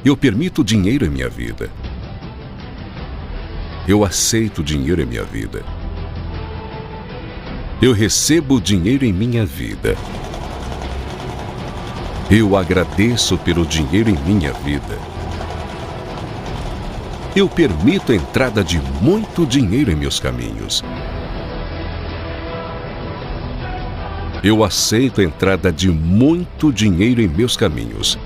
Eu permito dinheiro em minha vida. Eu aceito dinheiro em minha vida. Eu recebo dinheiro em minha vida. Eu agradeço pelo dinheiro em minha vida. Eu permito a entrada de muito dinheiro em meus caminhos. Eu aceito a entrada de muito dinheiro em meus caminhos.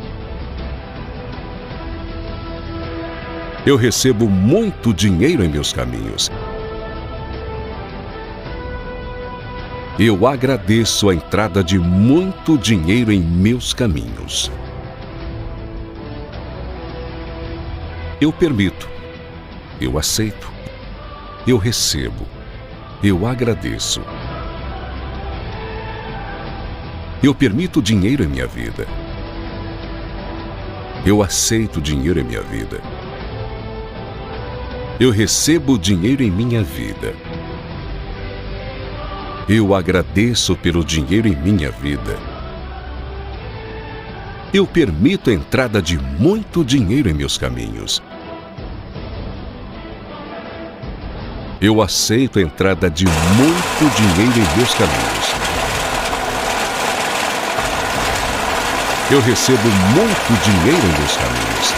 Eu recebo muito dinheiro em meus caminhos. Eu agradeço a entrada de muito dinheiro em meus caminhos. Eu permito. Eu aceito. Eu recebo. Eu agradeço. Eu permito dinheiro em minha vida. Eu aceito dinheiro em minha vida. Eu recebo dinheiro em minha vida. Eu agradeço pelo dinheiro em minha vida. Eu permito a entrada de muito dinheiro em meus caminhos. Eu aceito a entrada de muito dinheiro em meus caminhos. Eu recebo muito dinheiro em meus caminhos.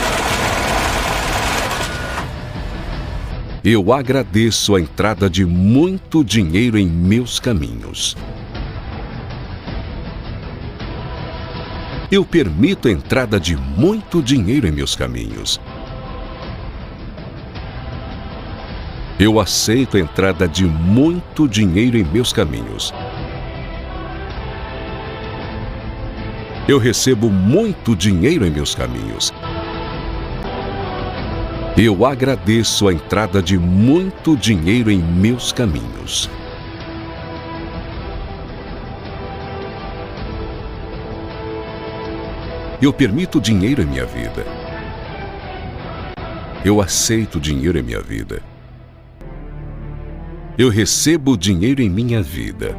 Eu agradeço a entrada de muito dinheiro em meus caminhos. Eu permito a entrada de muito dinheiro em meus caminhos. Eu aceito a entrada de muito dinheiro em meus caminhos. Eu recebo muito dinheiro em meus caminhos. Eu agradeço a entrada de muito dinheiro em meus caminhos. Eu permito dinheiro em minha vida. Eu aceito dinheiro em minha vida. Eu recebo dinheiro em minha vida.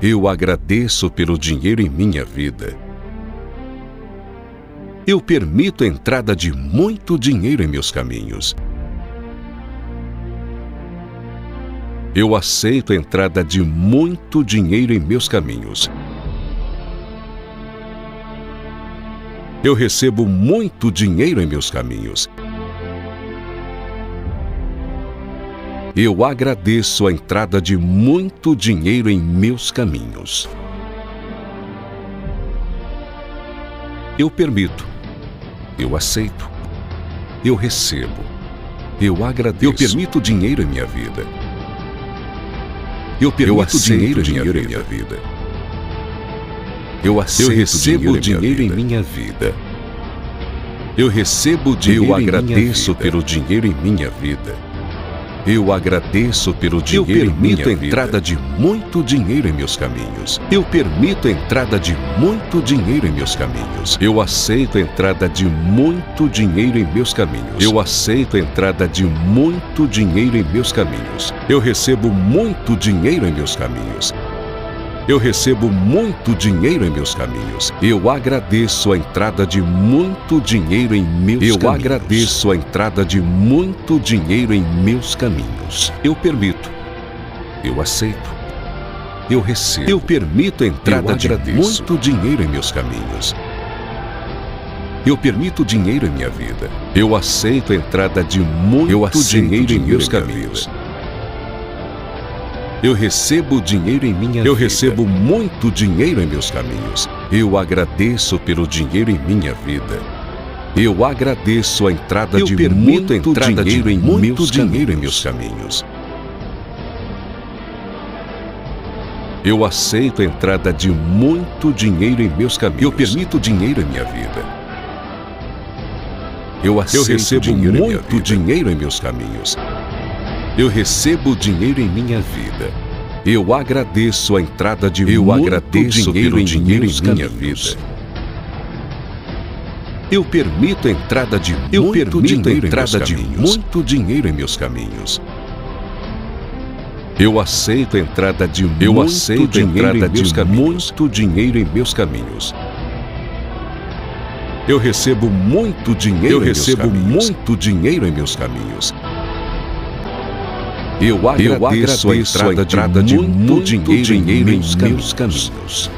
Eu agradeço pelo dinheiro em minha vida. Eu permito a entrada de muito dinheiro em meus caminhos. Eu aceito a entrada de muito dinheiro em meus caminhos. Eu recebo muito dinheiro em meus caminhos. Eu agradeço a entrada de muito dinheiro em meus caminhos. Eu permito. Eu aceito. Eu recebo. Eu agradeço. Eu permito dinheiro em minha vida. Eu permito dinheiro em minha vida. Eu recebo dinheiro em minha vida. Eu recebo dinheiro. Eu agradeço pelo dinheiro em minha vida. Eu agradeço pelo dinheiro em minha vida. Eu permito a entrada de muito dinheiro em meus caminhos. Eu permito a entrada de muito dinheiro em meus caminhos. Eu aceito a entrada de muito dinheiro em meus caminhos. Eu aceito a entrada de muito dinheiro em meus caminhos. Eu recebo muito dinheiro em meus caminhos. Eu recebo muito dinheiro em meus caminhos. Eu agradeço a entrada de muito dinheiro em meus caminhos. Eu agradeço a entrada de muito dinheiro em meus caminhos. Eu permito. Eu aceito. Eu recebo. Eu permito a entrada de muito dinheiro em meus caminhos. Eu permito dinheiro em minha vida. Eu aceito a entrada de muito dinheiro em meus caminhos. Eu recebo dinheiro em minha vida. Eu recebo muito dinheiro em meus caminhos. Eu agradeço pelo dinheiro em minha vida. Eu agradeço a entrada de muito dinheiro em meus caminhos. Eu aceito a entrada de muito dinheiro em meus caminhos. Eu permito dinheiro em minha vida. Eu recebo muito dinheiro em meus caminhos. Eu recebo dinheiro em minha vida. Eu agradeço a entrada de muito dinheiro em minha vida. Eu permito a entrada de muito dinheiro em meus caminhos. Eu aceito a entrada de muito dinheiro em meus caminhos. Eu recebo muito dinheiro em meus caminhos. Eu agradeço a entrada de muito dinheiro em meus caminhos.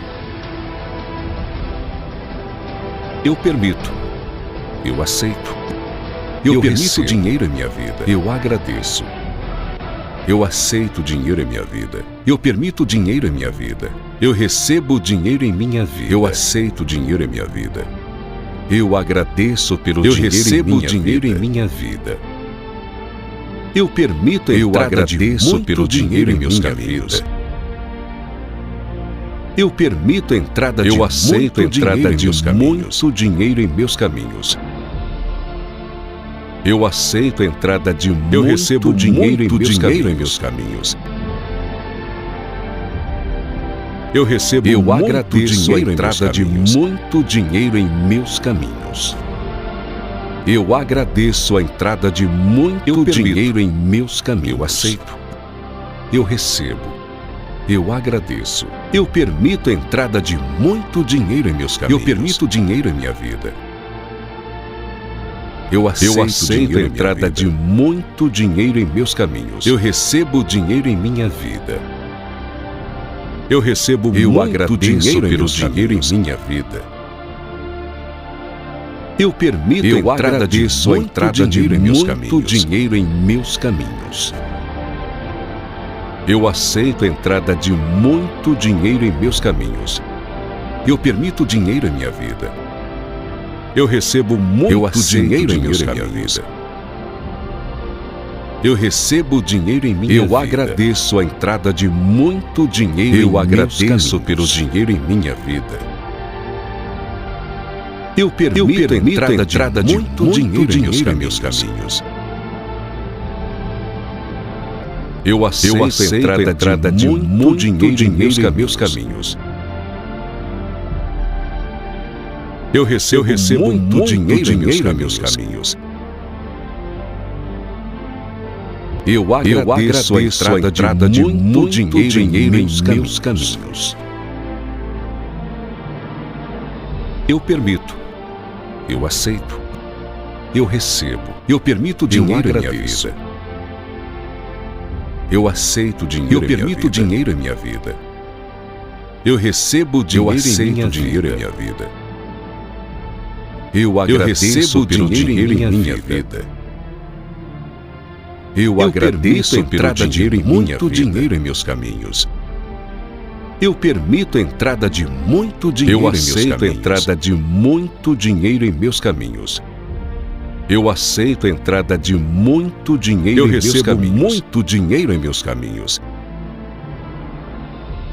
Eu permito. Eu aceito. Eu permito dinheiro em minha vida. Eu agradeço. Eu aceito dinheiro em minha vida. Eu permito dinheiro em minha vida. Eu recebo dinheiro em minha vida. Eu aceito dinheiro em minha vida. Eu agradeço pelo dinheiro em minha vida. Eu permito a entrada de muito dinheiro em meus caminhos. Eu permito a entrada de muito dinheiro em meus caminhos. Eu aceito a entrada de muito dinheiro em meus caminhos. Eu recebo agradeço a entrada de muito dinheiro em meus caminhos. Eu agradeço a entrada de muito dinheiro em meus caminhos. Eu aceito. Eu recebo. Eu agradeço. Eu permito a entrada de muito dinheiro em meus caminhos. Eu permito dinheiro em minha vida. Eu aceito a entrada de muito dinheiro em meus caminhos. Eu recebo dinheiro em minha vida. Eu recebo muito dinheiro pelo dinheiro em minha vida. Eu permito a entrada de muito dinheiro em meus caminhos. Eu aceito a entrada de muito dinheiro em meus caminhos. Eu permito dinheiro em minha vida. Eu recebo muito dinheiro em meus caminhos. Eu recebo dinheiro em minha vida. Eu agradeço a entrada de muito dinheiro em meus caminhos. Eu agradeço pelo dinheiro em minha vida. Eu permito a entrada de muito dinheiro em meus caminhos. Eu aceito a entrada de muito dinheiro em meus caminhos. Eu recebo muito dinheiro em meus caminhos. Eu agradeço a entrada de muito dinheiro em meus caminhos. Eu permito. Eu aceito. Eu recebo. Eu permito dinheiro em minha vida. Eu aceito dinheiro. Eu permito dinheiro em minha vida. Eu recebo dinheiro em minha vida. Eu agradeço pelo dinheiro em minha vida. Eu agradeço pelo dinheiro em muito dinheiro em meus caminhos. Eu permito a entrada de muito dinheiro em meus caminhos. Eu aceito a entrada de muito dinheiro em meus caminhos. Eu aceito a entrada de muito dinheiro em meus caminhos. Eu recebo muito dinheiro em meus caminhos.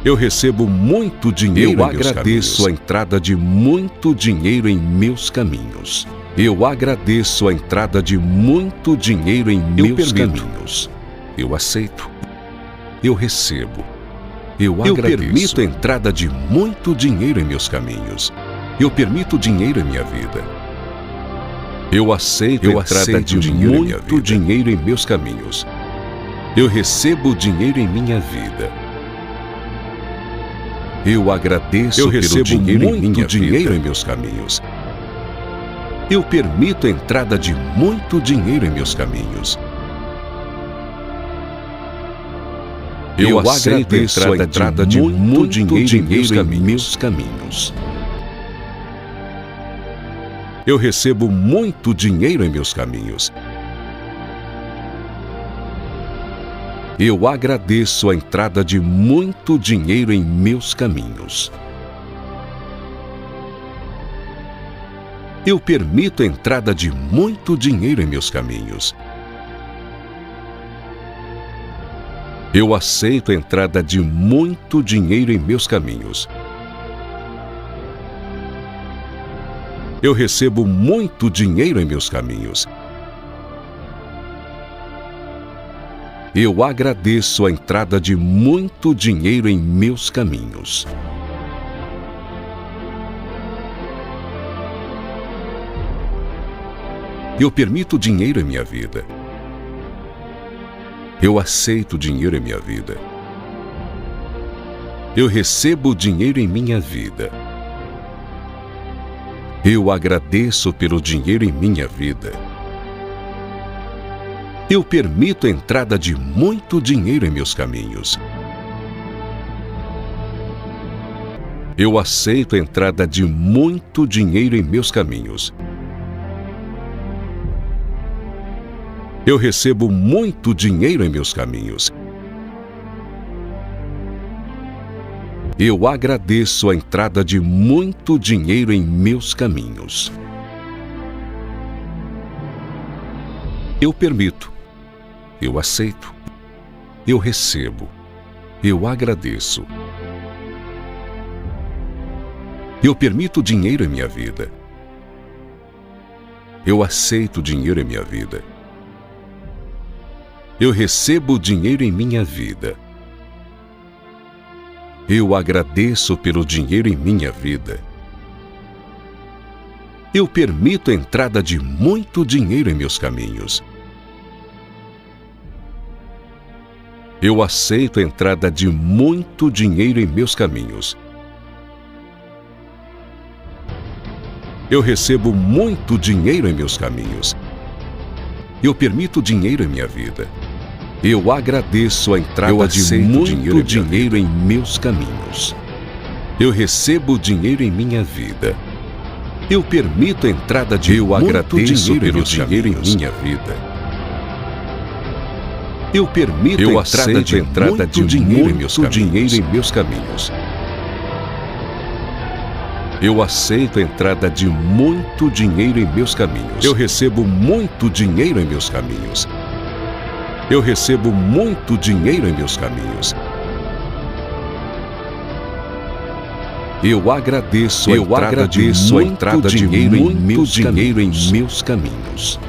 Eu recebo muito dinheiro em meus caminhos. Eu agradeço a entrada de muito dinheiro em meus caminhos. Eu agradeço a entrada de muito dinheiro em meus caminhos. Eu aceito. Eu recebo. Eu permito a entrada de muito dinheiro em meus caminhos. Eu permito dinheiro em minha vida. Eu aceito a entrada de muito dinheiro em meus caminhos. Eu recebo dinheiro em minha vida. Eu agradeço pelo dinheiro em meus caminhos. Eu permito a entrada de muito dinheiro em meus caminhos. Eu agradeço a entrada de muito dinheiro em meus caminhos. Eu recebo muito dinheiro em meus caminhos. Eu agradeço a entrada de muito dinheiro em meus caminhos. Eu permito a entrada de muito dinheiro em meus caminhos. Eu aceito a entrada de muito dinheiro em meus caminhos. Eu recebo muito dinheiro em meus caminhos. Eu agradeço a entrada de muito dinheiro em meus caminhos. Eu permito dinheiro em minha vida. Eu aceito dinheiro em minha vida. Eu recebo dinheiro em minha vida. Eu agradeço pelo dinheiro em minha vida. Eu permito a entrada de muito dinheiro em meus caminhos. Eu aceito a entrada de muito dinheiro em meus caminhos. Eu recebo muito dinheiro em meus caminhos. Eu agradeço a entrada de muito dinheiro em meus caminhos. Eu permito. Eu aceito. Eu recebo. Eu agradeço. Eu permito dinheiro em minha vida. Eu aceito dinheiro em minha vida. Eu recebo dinheiro em minha vida. Eu agradeço pelo dinheiro em minha vida. Eu permito a entrada de muito dinheiro em meus caminhos. Eu aceito a entrada de muito dinheiro em meus caminhos. Eu recebo muito dinheiro em meus caminhos. Eu permito dinheiro em minha vida. Eu agradeço a entrada de muito dinheiro em meus caminhos. Eu recebo dinheiro em minha vida. Eu permito a entrada de muito dinheiro em minha vida. Eu permito a entrada de dinheiro em meus caminhos. Eu aceito a entrada de muito dinheiro em meus caminhos. Eu recebo muito dinheiro em meus caminhos. Eu recebo muito dinheiro em meus caminhos. Eu agradeço a entrada de muito dinheiro em meus caminhos.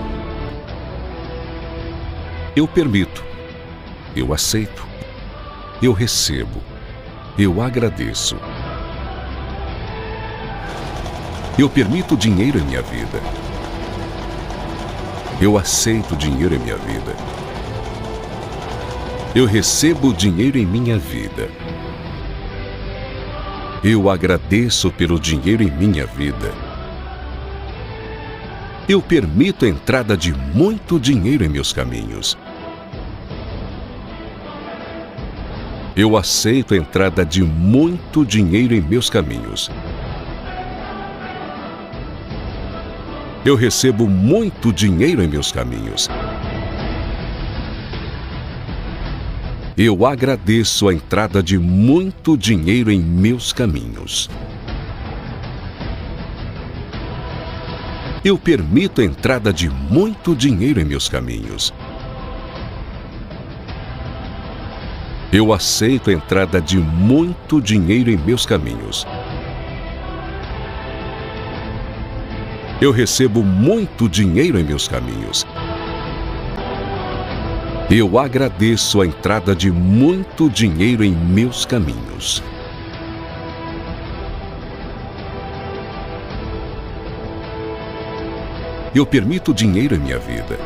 Eu permito. Eu aceito. Eu recebo. Eu agradeço. Eu permito dinheiro em minha vida. Eu aceito dinheiro em minha vida. Eu recebo dinheiro em minha vida. Eu agradeço pelo dinheiro em minha vida. Eu permito a entrada de muito dinheiro em meus caminhos. Eu aceito a entrada de muito dinheiro em meus caminhos. Eu recebo muito dinheiro em meus caminhos. Eu agradeço a entrada de muito dinheiro em meus caminhos. Eu permito a entrada de muito dinheiro em meus caminhos. Eu aceito a entrada de muito dinheiro em meus caminhos. Eu recebo muito dinheiro em meus caminhos. Eu agradeço a entrada de muito dinheiro em meus caminhos. Eu permito dinheiro em minha vida.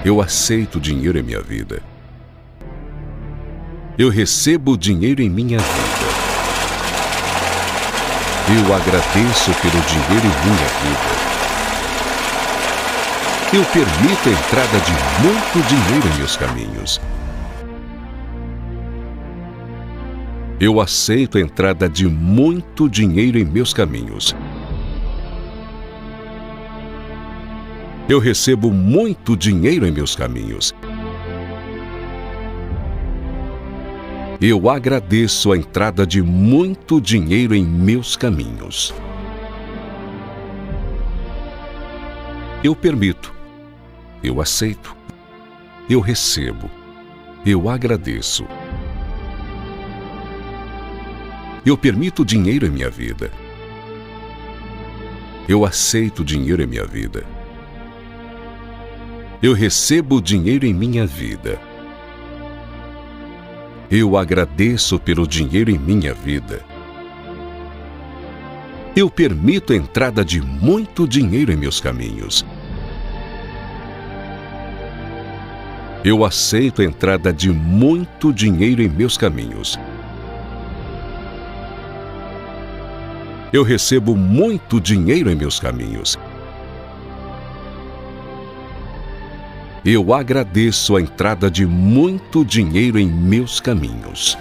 Eu aceito dinheiro em minha vida. Eu recebo dinheiro em minha vida. Eu agradeço pelo dinheiro em minha vida. Eu permito a entrada de muito dinheiro em meus caminhos. Eu aceito a entrada de muito dinheiro em meus caminhos. Eu recebo muito dinheiro em meus caminhos. Eu agradeço a entrada de muito dinheiro em meus caminhos. Eu permito. Eu aceito. Eu recebo. Eu agradeço. Eu permito dinheiro em minha vida. Eu aceito dinheiro em minha vida. Eu recebo dinheiro em minha vida. Eu agradeço pelo dinheiro em minha vida. Eu permito a entrada de muito dinheiro em meus caminhos. Eu aceito a entrada de muito dinheiro em meus caminhos. Eu recebo muito dinheiro em meus caminhos. Eu agradeço a entrada de muito dinheiro em meus caminhos.